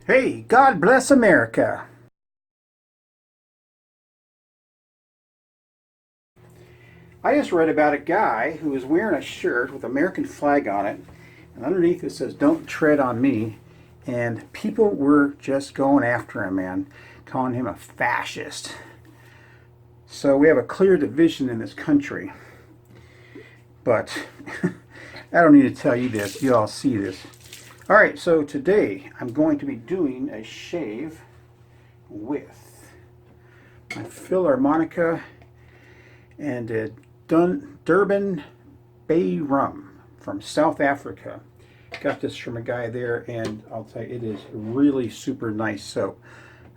Hey, God bless America. I just read about a guy who was wearing a shirt with American flag on it, and underneath it says, "Don't tread on me." And people were just going after him, man, calling him a fascist. So we have a clear division in this country. But I don't need to tell you this. You all see this. All right, so today I'm going to be doing a shave with my Philharmonica and a Durban Bay rum from South Africa. Got this from a guy there, and I'll tell you, it is really super nice soap.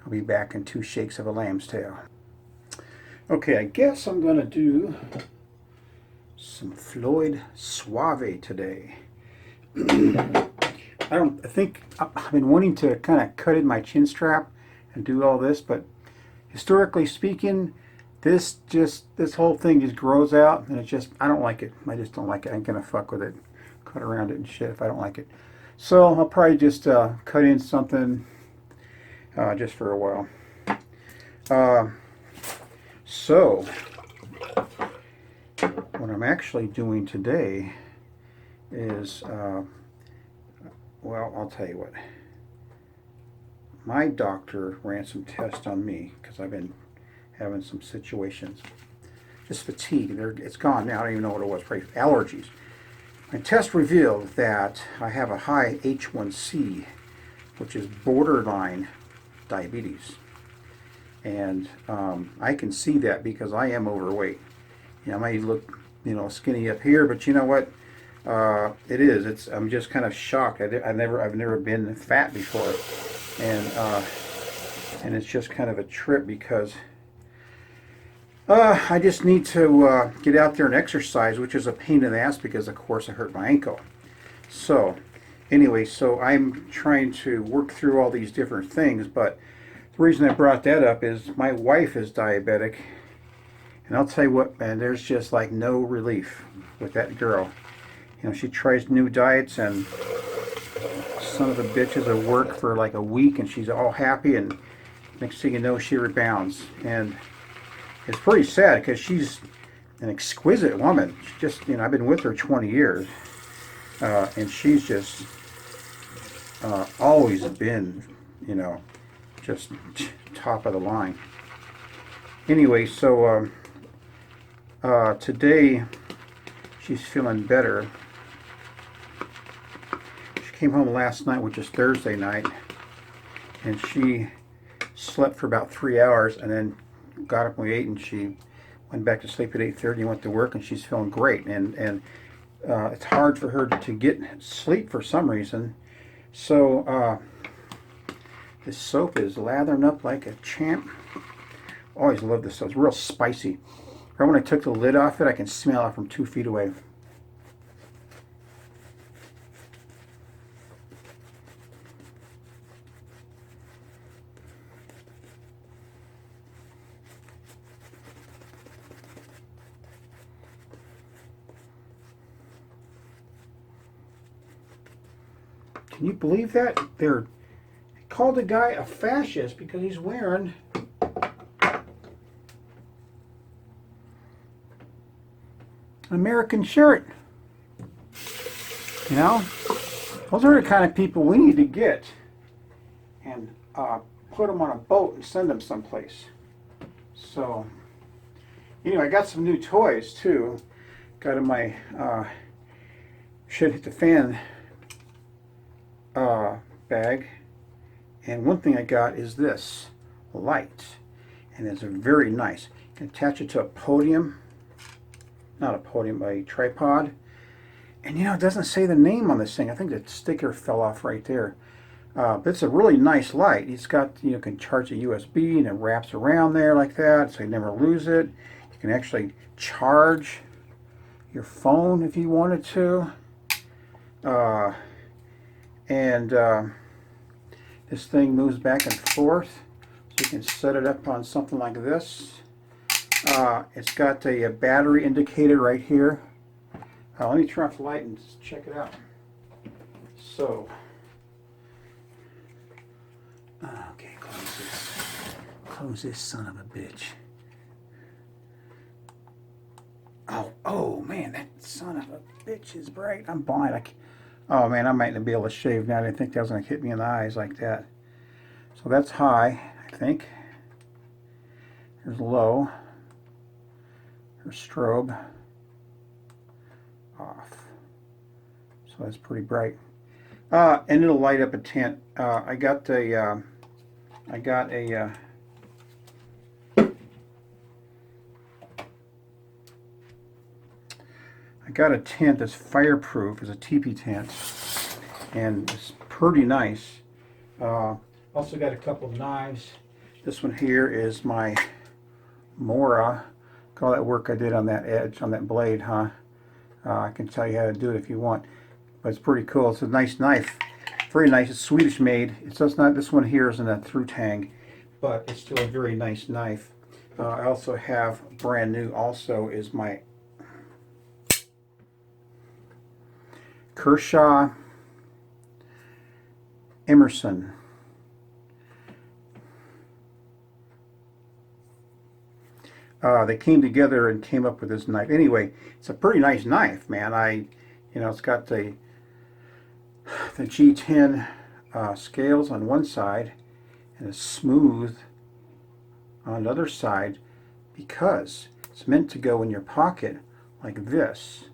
I'll be back in 2 shakes of a lamb's tail. Okay, I guess I'm going to do some Floyd Suave today. I think I've been wanting to kind of cut in my chin strap and do all this, but historically speaking, this whole thing just grows out, and I don't like it. I just don't like it. I ain't gonna fuck with it, cut around it and shit if I don't like it. So I'll probably just cut in something just for a while. So what I'm actually doing today is, well, I'll tell you what. My doctor ran some tests on me because I've been having some situations. Just fatigue. It's gone now. I don't even know what it was. Probably allergies. My test revealed that I have a high H1C, which is borderline diabetes. And I can see that because I am overweight. You know, I may look, skinny up here, but you know what? It is. I'm just kind of shocked. I've never been fat before, and it's just kind of a trip because I just need to get out there and exercise, which is a pain in the ass because, of course, I hurt my ankle. So, anyway, so I'm trying to work through all these different things, but the reason I brought that up is my wife is diabetic, and I'll tell you what, man, there's just like no relief with that girl. She tries new diets, and son of a bitches will work for like a week, and she's all happy, and next thing you know, she rebounds. And it's pretty sad because she's an exquisite woman. She just, I've been with her 20 years, and she's just always been, just top of the line. Anyway, so today she's feeling better. She came home last night, which is Thursday night, and she slept for about 3 hours and then got up and we ate, and she went back to sleep at 8:30 and went to work, and she's feeling great. And it's hard for her to get sleep for some reason. So this soap is lathering up like a champ. Always love this soap. It's real spicy. Right when I took the lid off it, I can smell it from 2 feet away. Can you believe that? They called the guy a fascist because he's wearing an American shirt. Those are the kind of people we need to get and put them on a boat and send them someplace. So, anyway, I got some new toys too. Got in my shit hit the fan bag, and one thing I got is this light, and it's very nice. You can attach it to a podium, not a podium, a tripod, and it doesn't say the name on this thing. I think the sticker fell off right there, but it's a really nice light. It's got, you can charge a USB, and it wraps around there like that, so you never lose it. You can actually charge your phone if you wanted to. And this thing moves back and forth, so you can set it up on something like this. It's got a battery indicator right here. Let me turn off the light and check it out. So Okay, close this. Close this son of a bitch. Oh man, that son of a bitch is bright. I'm blind. Oh man, I might not be able to shave now. I didn't think that was going to hit me in the eyes like that. So that's high, I think. Here's low. Here's strobe. Off. So that's pretty bright. And it'll light up a tent. I got a tent that's fireproof. It's a teepee tent, and it's pretty nice. Also got a couple of knives. This one here is my Mora. Look all that work I did on that edge, on that blade, huh? I can tell you how to do it if you want. But it's pretty cool. It's a nice knife. Very nice. It's Swedish made. It's just not, this one here isn't a through tang, but it's still a very nice knife. I also have brand new also is my Kershaw Emerson. They came together and came up with this knife. Anyway, it's a pretty nice knife, man. It's got the G10 scales on one side and it's smooth on the other side because it's meant to go in your pocket like this.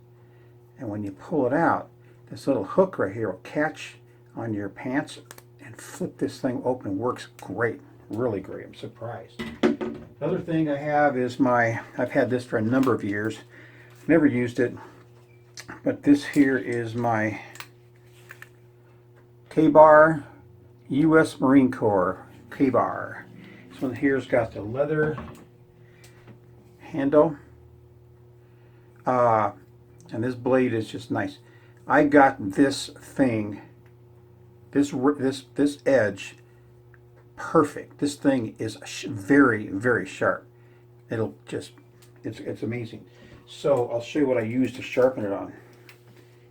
And when you pull it out, this little hook right here will catch on your pants and flip this thing open. It works great, really great. I'm surprised. The other thing I have is I've had this for a number of years. Never used it, but this here is my K-Bar U.S. Marine Corps K-Bar. This one here's got the leather handle. And this blade is just nice. I got this thing, this edge, perfect. This thing is very, very sharp. It's amazing. So I'll show you what I use to sharpen it on.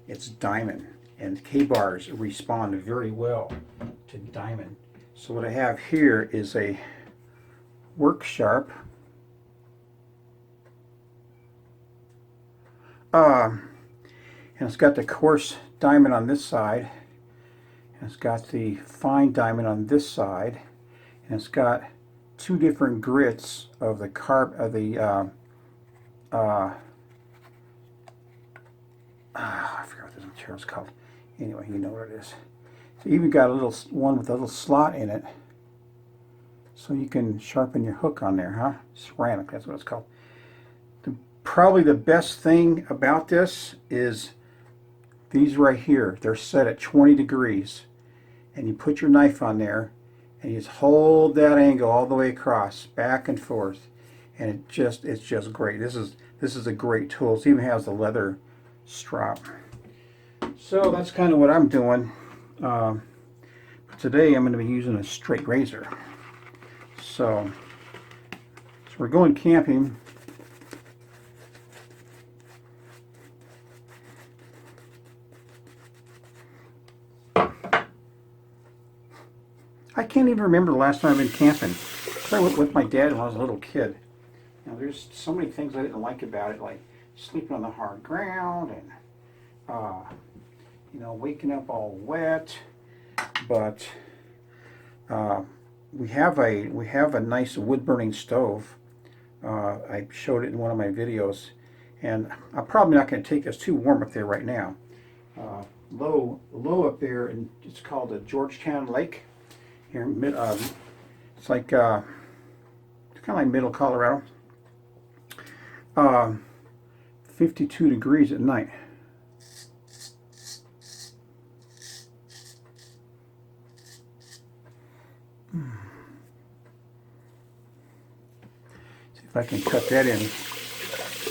It's diamond, and K-bars respond very well to diamond. So what I have here is a work sharp. And it's got the coarse diamond on this side, and it's got the fine diamond on this side, and it's got two different grits of the I forget what this material is called. Anyway, you know what it is. So you even got a little one with a little slot in it, so you can sharpen your hook on there, huh? Ceramic, that's what it's called. Probably the best thing about this is these right here. They're set at 20 degrees, and you put your knife on there, and you just hold that angle all the way across, back and forth, and it's just great. This is a great tool. It even has the leather strap. So that's kind of what I'm doing. But today I'm going to be using a straight razor. So we're going camping. I can't even remember the last time I've been camping. I went with my dad when I was a little kid. There's so many things I didn't like about it, like sleeping on the hard ground and waking up all wet. But we have a nice wood burning stove. I showed it in one of my videos, and I'm probably not going to take this too warm up there right now. Low up there, and it's called the Georgetown Lake. Here, it's like it's kind of like middle Colorado. 52 degrees at night. See if I can cut that in.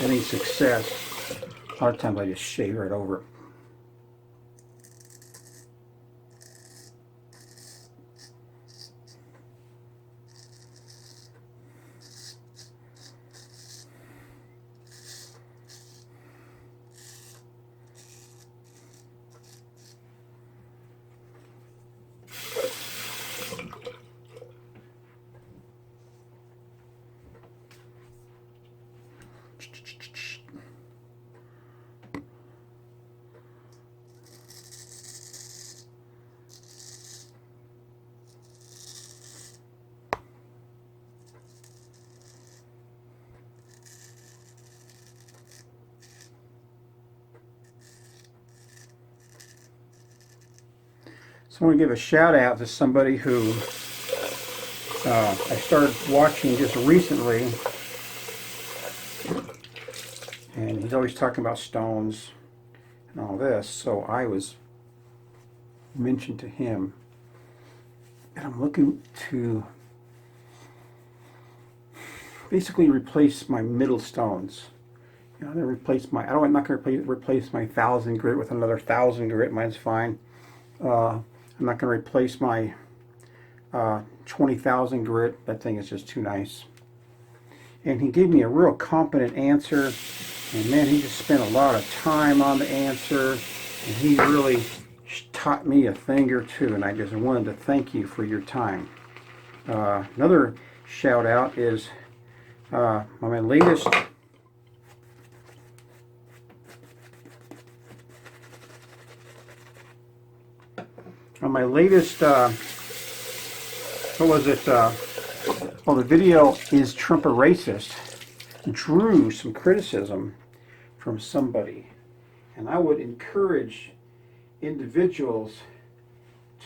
Any success. A lot of times I just shave right over it. I want to give a shout out to somebody who I started watching just recently, and he's always talking about stones and all this, so I was mentioned to him, and I'm looking to basically replace my middle stones. You know, I'm going to replace my, I'm not going to replace my 1,000 grit with another 1,000 grit, mine's fine. I'm not going to replace my 20,000 grit, that thing is just too nice. And he gave me a real competent answer, and man, he just spent a lot of time on the answer, and he really taught me a thing or two, and I just wanted to thank you for your time. Another shout out is on my latest what was it, well, the video Is Trump a Racist? Drew some criticism from somebody, and I would encourage individuals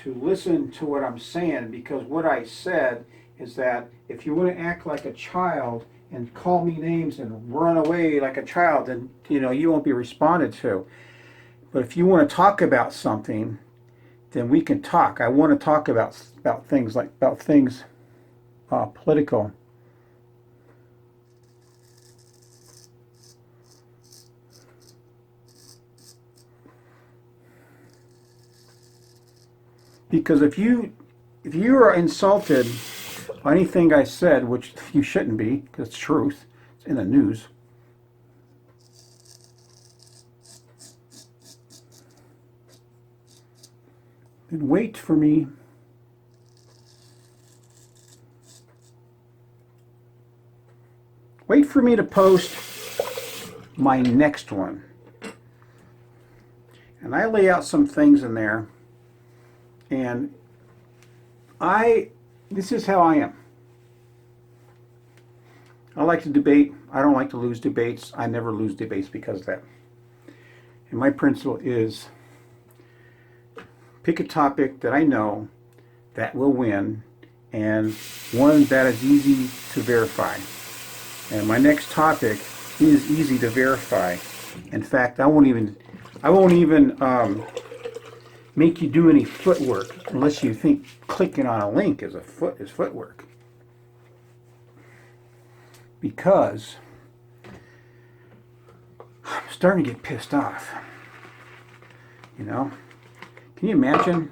to listen to what I'm saying, because what I said is that if you want to act like a child and call me names and run away like a child, then you won't be responded to. But if you want to talk about something, then we can talk. I want to talk about things political. Because if you are insulted by anything I said, which you shouldn't be, because it's truth, it's in the news. Then wait for me. Wait for me to post my next one. And I lay out some things in there. And this is how I am. I like to debate. I don't like to lose debates. I never lose debates because of that. And my principle is pick a topic that I know that will win, and one that is easy to verify. And my next topic is easy to verify. In fact, I won't even make you do any footwork unless you think clicking on a link is footwork. Because I'm starting to get pissed off. Can you imagine?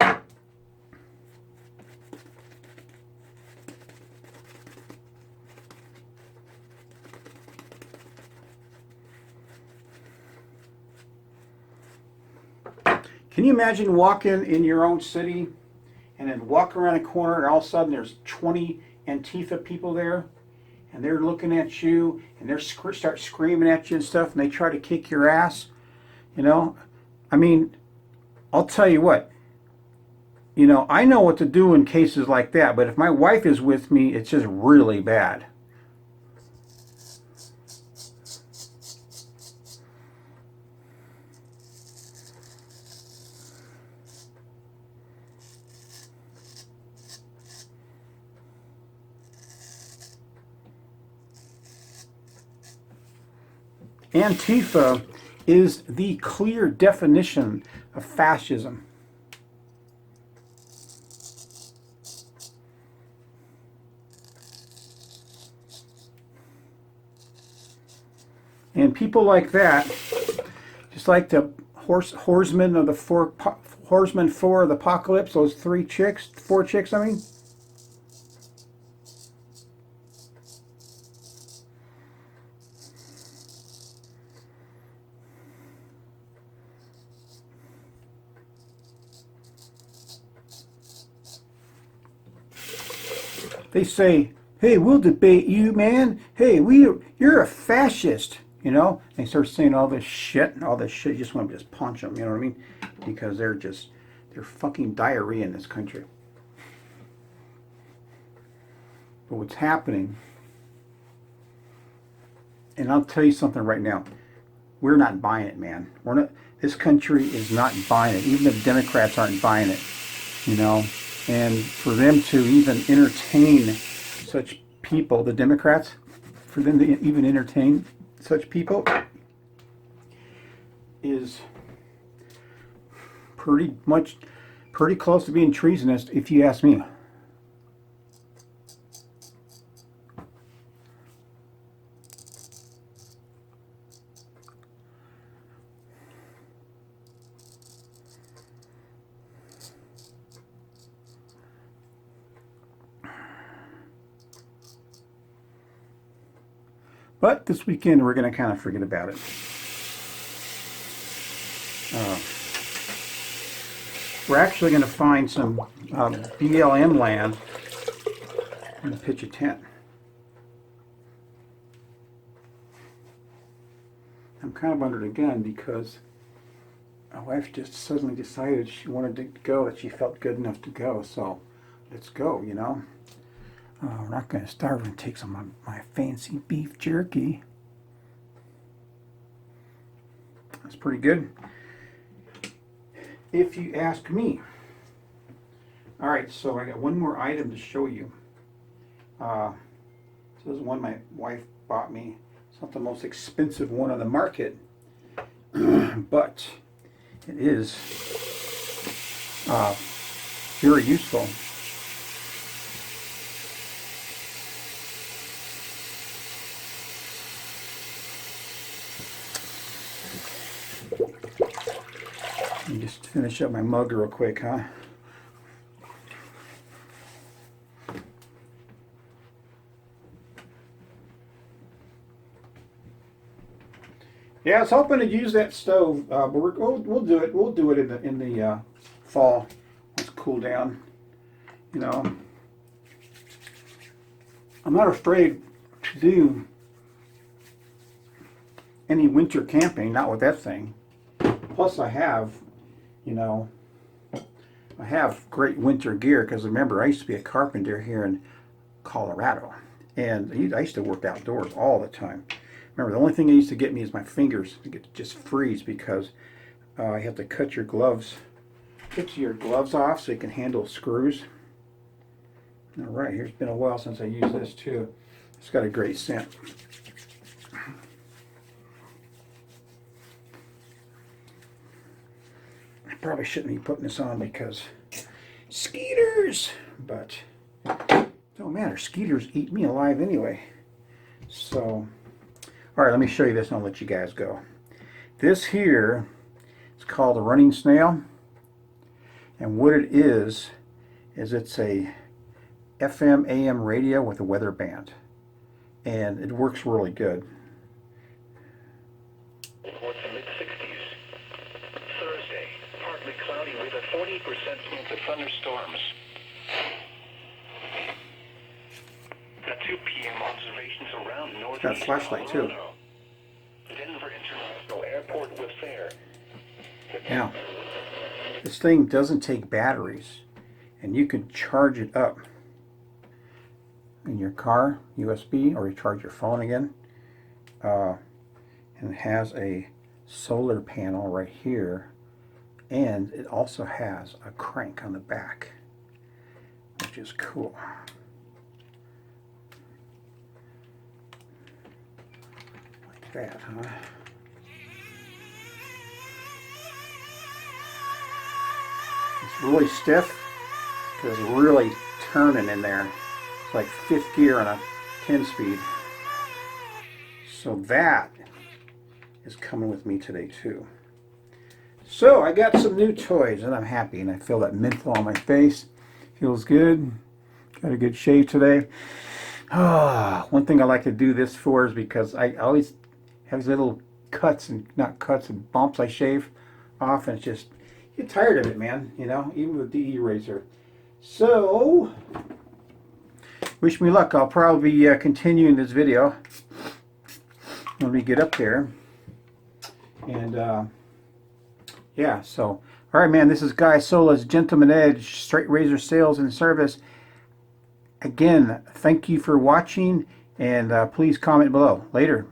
Can you imagine walking in your own city and then walk around a corner and all of a sudden there's 20 Antifa people there and they're looking at you and they start screaming at you and stuff, and they try to kick your ass? I mean, I'll tell you what, I know what to do in cases like that, but if my wife is with me, it's just really bad. Antifa is the clear definition of fascism. And people like that, just like the horsemen of the horsemen 4 of the apocalypse, those 4 chicks, I mean. They say, hey, we'll debate you, man. Hey, you're a fascist, They start saying all this shit. You just want to just punch them, you know what I mean? Because they're fucking diarrhea in this country. But what's happening, and I'll tell you something right now, we're not buying it, man. This country is not buying it. Even the Democrats aren't buying it. you know, and for them to even entertain such people, the Democrats, for them to even entertain such people is pretty close to being treasonous, if you ask me. But this weekend we're going to kind of forget about it. We're actually going to find some BLM land and pitch a tent. I'm kind of under the gun because my wife just suddenly decided she wanted to go, that she felt good enough to go. So let's go, you know. We're not going to starve and take some of my fancy beef jerky. That's pretty good, if you ask me. Alright, so I got one more item to show you. So this is one my wife bought me. It's not the most expensive one on the market, but it is very useful. Let me just finish up my mug real quick, huh? Yeah, I was hoping to use that stove, but we'll do it. We'll do it in the fall once it's cooled down. You know, I'm not afraid to do any winter camping, not with that thing. Plus, I have, you know, I have great winter gear because remember, I used to be a carpenter here in Colorado, and I used to work outdoors all the time. Remember, the only thing that used to get me is my fingers to just freeze because you have to cut your gloves, get your gloves off so you can handle screws. All right, here's been a while since I used this too. It's got a great scent. I probably shouldn't be putting this on because skeeters, but don't matter. Skeeters eat me alive anyway. So, all right, let me show you this and I'll let you guys go. This here is called a running snail, and what it is it's a FM AM radio with a weather band, and it works really good. Towards the mid-60s. Thursday, partly cloudy with a 40% chance of thunderstorms. At 2 p.m. observations around north. Got a flashlight too. Denver International Airport with fare. Now, this thing doesn't take batteries, and you can charge it up in your car, USB, or you charge your phone again. And it has a solar panel right here, and it also has a crank on the back, which is cool. Like that, huh? It's really stiff because it's really turning in there. It's like 5th gear on a 10-speed. So that is coming with me today too. So I got some new toys and I'm happy, and I feel that menthol on my face. Feels good. Got a good shave today. One thing I like to do this for is because I always have these little cuts, and not cuts, and bumps I shave off, and it's just, you get tired of it, man, you know, even with the e-razor. So, wish me luck. I'll probably be continuing this video when we get up there. And, yeah, so, alright, man, this is Guy Sola's Gentleman Edge, Straight Razor Sales and Service. Again, thank you for watching, and please comment below. Later.